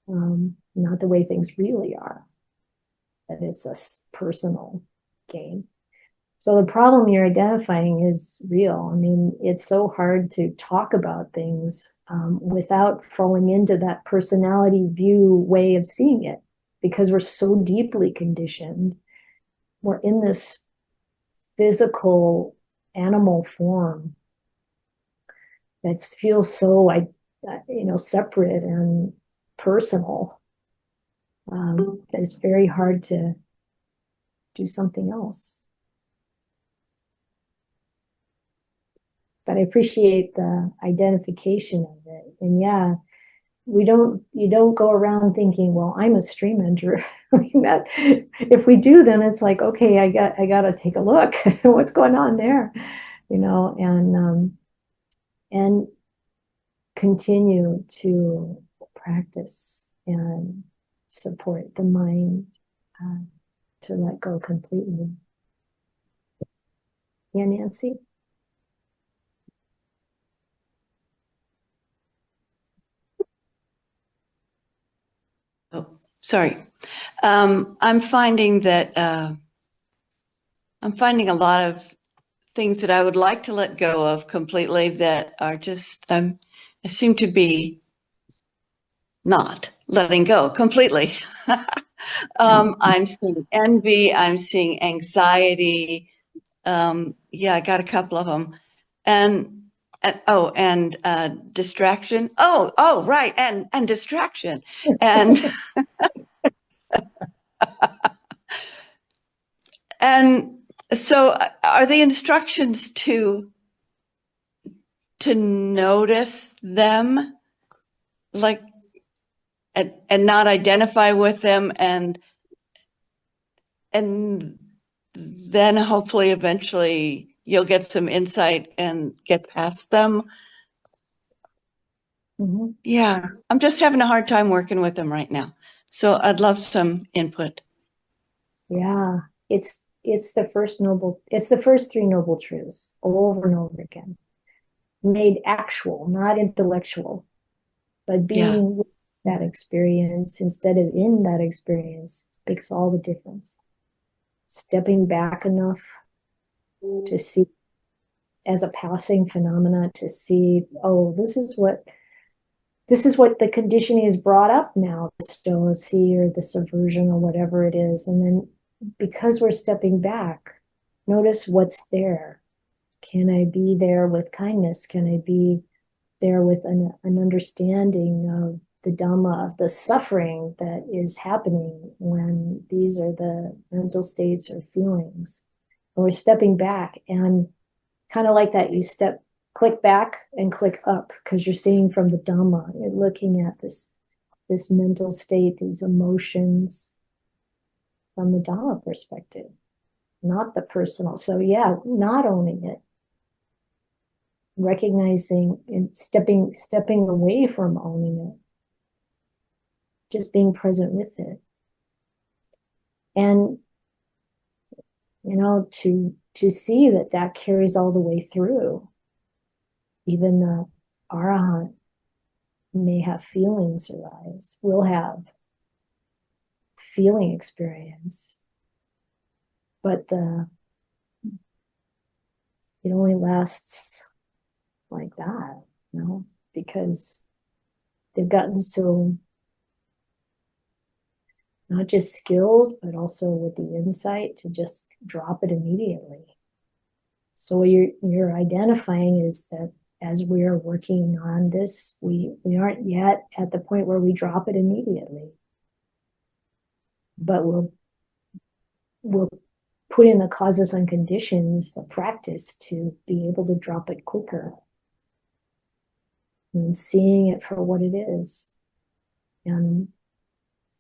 not the way things really are. That it's a personal gain. So the problem you're identifying is real. I mean, it's so hard to talk about things without falling into that personality view way of seeing it, because we're so deeply conditioned. We're in this physical animal form that feels so, separate and personal, that it's very hard to do something else. But I appreciate the identification of it. And yeah, you don't go around thinking, well, I'm a stream enter. I mean, that if we do, then it's like, okay, I got to take a look at what's going on there, and continue to practice and support the mind to let go completely. Yeah, Nancy? Sorry. I'm finding that I'm finding a lot of things that I would like to let go of completely that are just I seem to be not letting go completely. I'm seeing envy. I'm seeing anxiety. Yeah, I got a couple of them, and distraction. Oh, right, and distraction, and and so are the instructions to notice them, like, and not identify with them, and then hopefully eventually you'll get some insight and get past them. Mhm. Yeah, I'm just having a hard time working with them right now. So I'd love some input. Yeah, it's the first three noble truths over and over again, made actual, not intellectual, but being with that experience instead of in that experience makes all the difference. Stepping back enough to see as a passing phenomena, to see, oh, this is what the conditioning is brought up now, the stoicy or this aversion or whatever it is. And then because we're stepping back, notice what's there. Can I be there with kindness? Can I be there with an understanding of the Dhamma, of the suffering that is happening when these are the mental states or feelings? And we're stepping back, and kind of like that, you click back and click up, because you're seeing from the Dhamma. You're looking at this mental state, these emotions from the Dhamma perspective, not the personal. So yeah, not owning it, recognizing and stepping away from owning it, just being present with it. And to see that carries all the way through. Even the arahant may have feelings arise, will have feeling experience, but it only lasts like that, because they've gotten so not just skilled, but also with the insight to just drop it immediately. So what you're identifying is that as we are working on this, we aren't yet at the point where we drop it immediately, but we'll put in the causes and conditions, the practice to be able to drop it quicker, and seeing it for what it is, and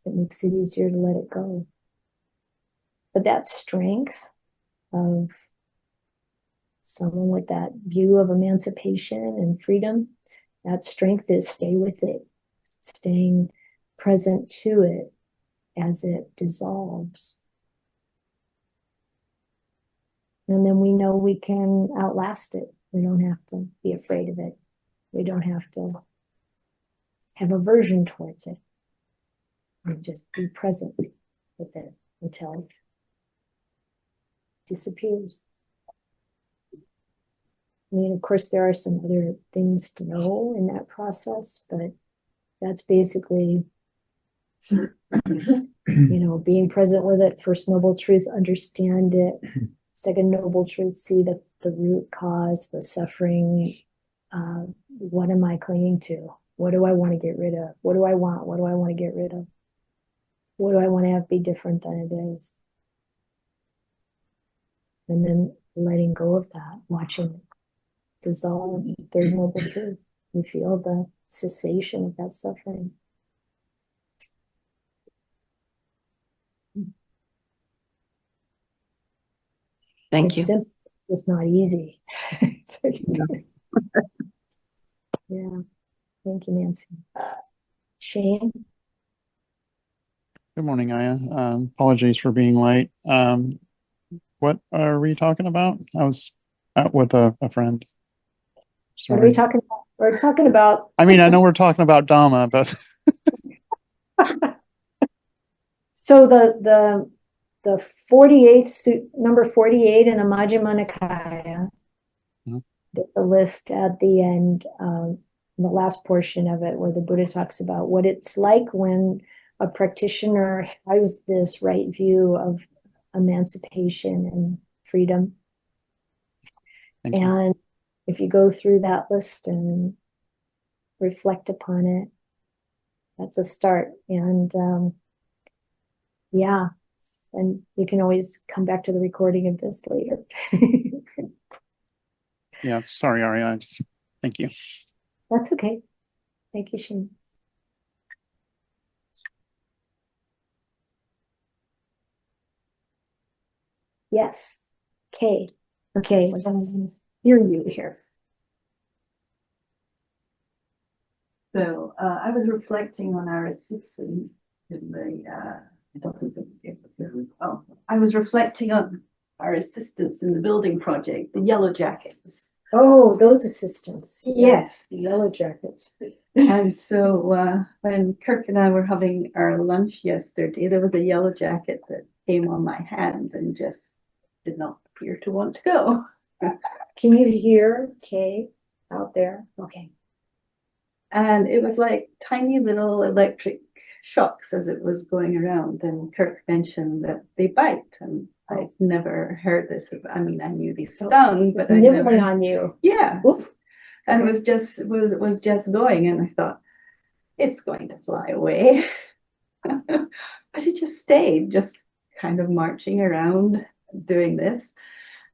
it makes it easier to let it go. But that strength of someone with that view of emancipation and freedom, that strength is stay with it, staying present to it as it dissolves. And then we know we can outlast it. We don't have to be afraid of it. We don't have to have aversion towards it. We just be present with it until it disappears. I mean, of course, there are some other things to know in that process, but that's basically, being present with it. First noble truth, understand it. Second noble truth, see the root cause, the suffering. What am I clinging to? What do I want to get rid of? What do I want? What do I want to get rid of? What do I want to have be different than it is? And then letting go of that, watching it dissolve. Third noble truth. You feel the cessation of that suffering. Thank you. Simple. It's not easy. Yeah. Thank you, Nancy. Shane? Good morning, Ayya. Apologies for being late. What are we talking about? I was out with a friend. What are Sorry. we talking about? We're talking about. I mean, I know we're talking about Dhamma, but So the 48th, number 48 in the Majjhima Nikaya, Mhm. the list at the end, the last portion of it, where the Buddha talks about what it's like when a practitioner has this right view of emancipation and freedom. Thank you. And if you go through that list and reflect upon it, that's a start. And yeah, and you can always come back to the recording of this later. Yeah, sorry, Arya. Thank you. That's okay. Thank you, Shane. Yes. Okay. Okay. We're gonna hear you here. So I was reflecting on our assistance in the I was reflecting on our assistants in the building project, the Yellow Jackets. Oh, those assistants. Yes. The Yellow Jackets. And so when Kirk and I were having our lunch yesterday, there was a yellow jacket that came on my hand and just did not appear to want to go. Can you hear Kay out there? Okay. And it was like tiny little electric shocks as it was going around. And Kirk mentioned that they bite. And I'd never heard this. I mean, I knew they stung, but I nibbling never. on you. Yeah. Oof. And it was just going. And I thought, it's going to fly away. But it just stayed, just kind of marching around doing this.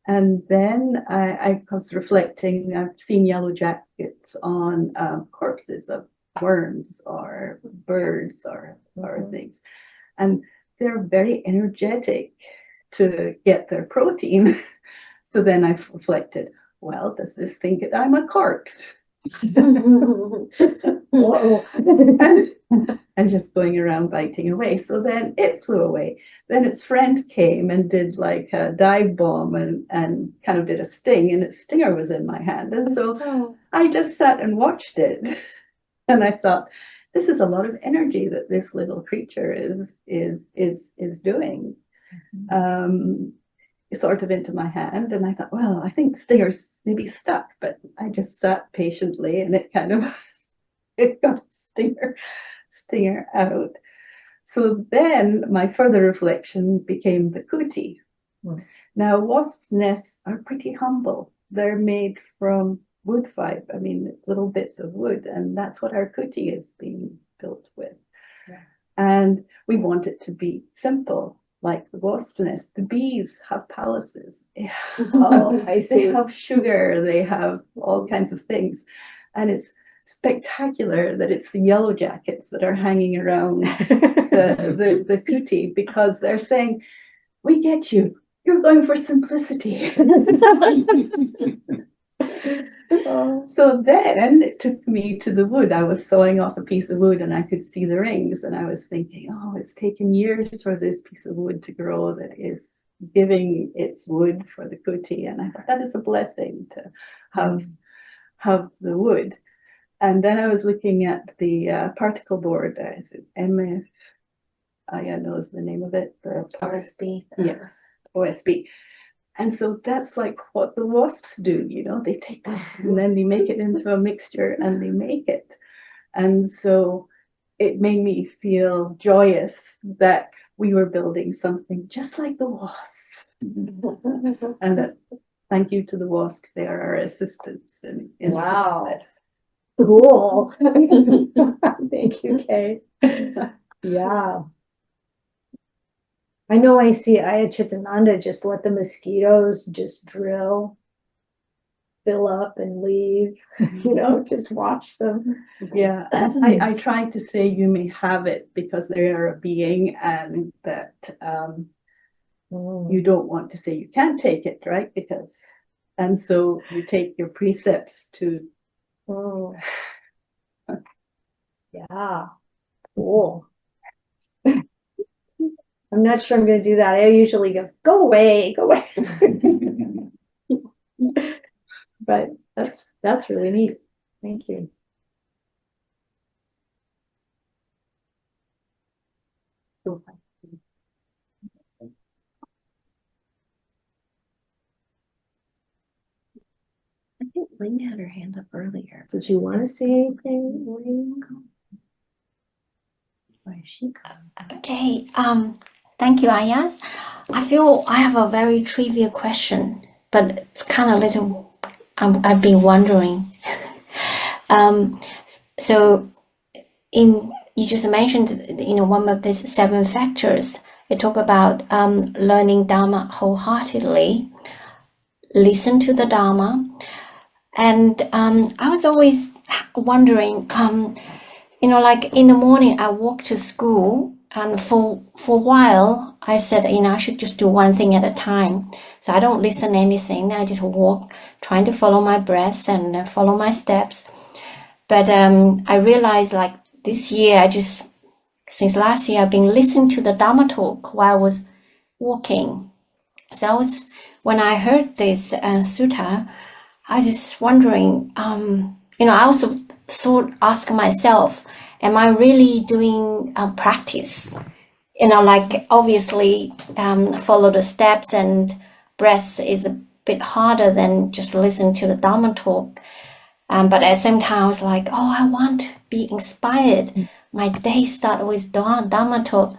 And then I was reflecting, I've seen yellow jackets on corpses of worms or birds or things. And they're very energetic to get their protein. So then I reflected, well, does this think that I'm a corpse? Whoa. And just going around biting away. So then it flew away. Then its friend came and did like a dive bomb and kind of did a sting, and its stinger was in my hand. And so I just sat and watched it. And I thought, this is a lot of energy that this little creature is doing. Sort of into my hand. And I thought, well, I think stinger's maybe stuck, but I just sat patiently and it kind of it got stinger out. So then my further reflection became the cootie. Now wasps' nests are pretty humble. They're made from wood fibre. I mean, it's little bits of wood, and that's what our cootie is being built with. Yeah. And we want it to be simple, like the wasp nest. The bees have palaces. Oh, I see. They have sugar. They have all kinds of things, and it's spectacular that it's the yellow jackets that are hanging around the cootie, because they're saying, we get you. You're going for simplicity. So then it took me to the wood. I was sawing off a piece of wood and I could see the rings, and I was thinking, oh, it's taken years for this piece of wood to grow that is giving its wood for the kuti. And I thought that is a blessing to have the wood. And then I was looking at the particle board. Is it MF? Ayya knows the name of it. The OSB. Yes, OSB. And so that's like what the wasps do, you know, they take this and then they make it into a mixture and they make it. And so it made me feel joyous that we were building something just like the wasps. And that, thank you to the wasps, they are our assistants. In Wow. Cool. Thank you, Kay. Yeah. I know I see Ayya Chitananda just let the mosquitoes just drill, fill up and leave, you know, just watch them. Yeah, I tried to say you may have it because they are a being, and that you don't want to say you can't take it, right? Because, and so you take your precepts to. Yeah, cool. I'm not sure I'm going to do that. I usually go away, go away. But that's really neat. Thank you. think Ling had her hand up earlier. Did you want to say anything, Ling? Why is she coming? Okay, thank you, Ayas. I feel I have a very trivial question, but it's kind of little, I've been wondering. So you just mentioned, one of these 7 factors, it talk about learning Dhamma wholeheartedly, listen to the Dhamma. And I was always wondering, like in the morning I walk to school, and for a while I said, I should just do one thing at a time. So I don't listen to anything. I just walk, trying to follow my breath and follow my steps. But I realized, like this year, since last year, I've been listening to the Dhamma talk while I was walking. So when I heard this sutta, I was just wondering, I also ask myself, am I really doing practice? Like obviously follow the steps, and breath is a bit harder than just listening to the Dhamma talk. But at the same time, I was like, I want to be inspired. My day start with Dhamma talk.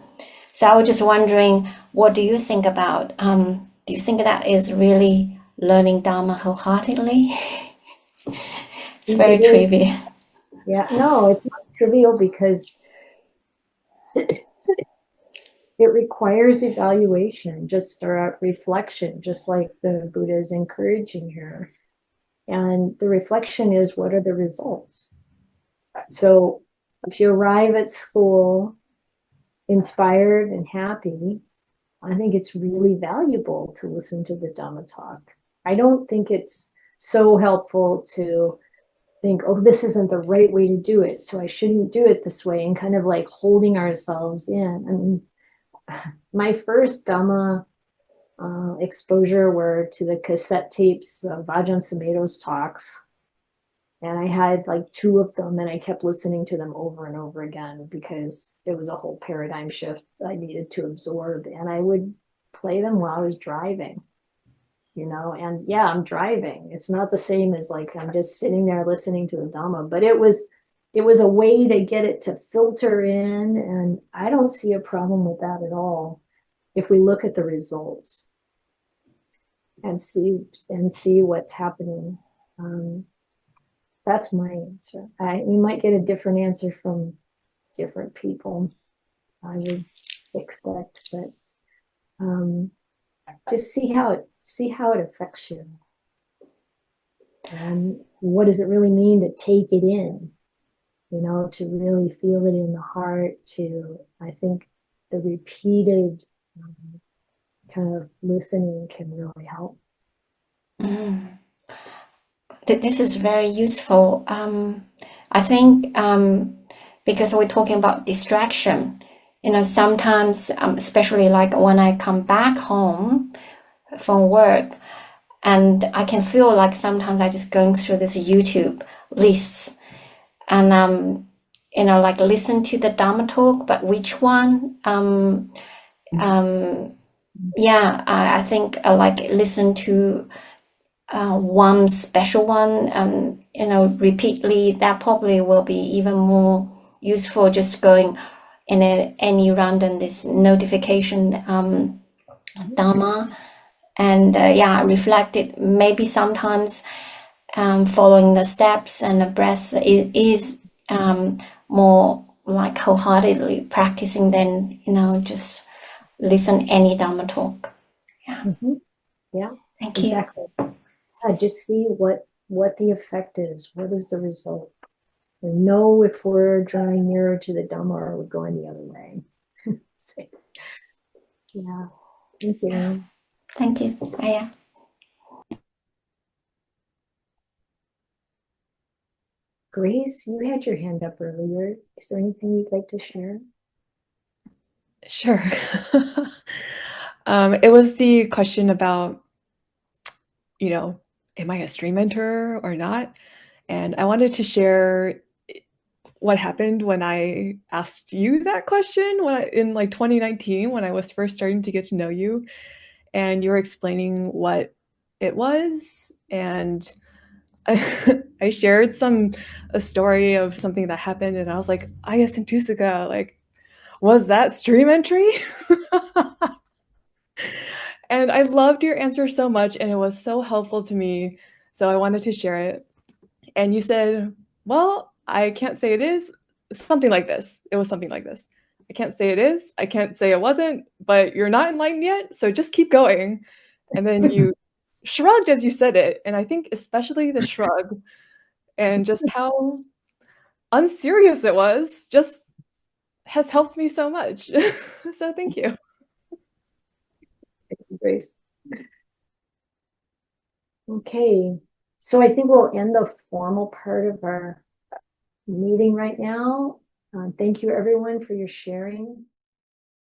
So I was just wondering, what do you think about? Do you think that is really learning Dhamma wholeheartedly? It's very trivial. Yeah, no, it's not trivial because it requires evaluation, just reflection, just like the Buddha is encouraging here. And the reflection is, what are the results? So if you arrive at school inspired and happy, I think it's really valuable to listen to the Dhamma talk. I don't think it's so helpful to think, this isn't the right way to do it, so I shouldn't do it this way, and kind of like holding ourselves in. I mean, my first Dhamma exposure were to the cassette tapes of Ajahn Sumedho's talks. And I had like 2 of them, and I kept listening to them over and over again because it was a whole paradigm shift I needed to absorb. And I would play them while I was driving, and yeah, I'm driving. It's not the same as like I'm just sitting there listening to the Dhamma, but it was a way to get it to filter in. And I don't see a problem with that at all if we look at the results and see what's happening. That's my answer. We might get a different answer from different people, I would expect, but just see how it affects you. And what does it really mean to take it in? To really feel it in the heart. I think the repeated kind of listening can really help. This is very useful. I think because we're talking about distraction, sometimes, especially like when I come back home from work, and I can feel like sometimes I just going through this YouTube lists, and like listen to the Dhamma talk, but which one? Yeah, I think I like listen to one special one, repeatedly. That probably will be even more useful, just going in any random this notification Dhamma, and reflect it. Maybe sometimes following the steps and the breath is more like wholeheartedly practicing than just listen any Dhamma talk. Yeah. Mm-hmm. Yeah. Thank exactly. You. Just see what the effect is. What is the result? And know if we're drawing nearer to the Dhamma or we're going the other way. So, yeah. Thank you. Thank you. Ayya. Grace, you had your hand up earlier. Is there anything you'd like to share? Sure. It was the question about, am I a stream mentor or not? And I wanted to share what happened when I asked you that question in like 2019, when I was first starting to get to know you, and you were explaining what it was. And I shared a story of something that happened, and I was like, Ayya, Santussikā, like, was that stream entry? And I loved your answer so much, and it was so helpful to me. So I wanted to share it. And you said, well, I can't say it is, something like this. It was something like this. I can't say it is, I can't say it wasn't, but you're not enlightened yet, so just keep going. And then you shrugged as you said it. And I think especially the shrug and just how unserious it was just has helped me so much. So thank you. Thank you, Grace. Okay, so I think we'll end the formal part of our meeting right now. Thank you, everyone, for your sharing.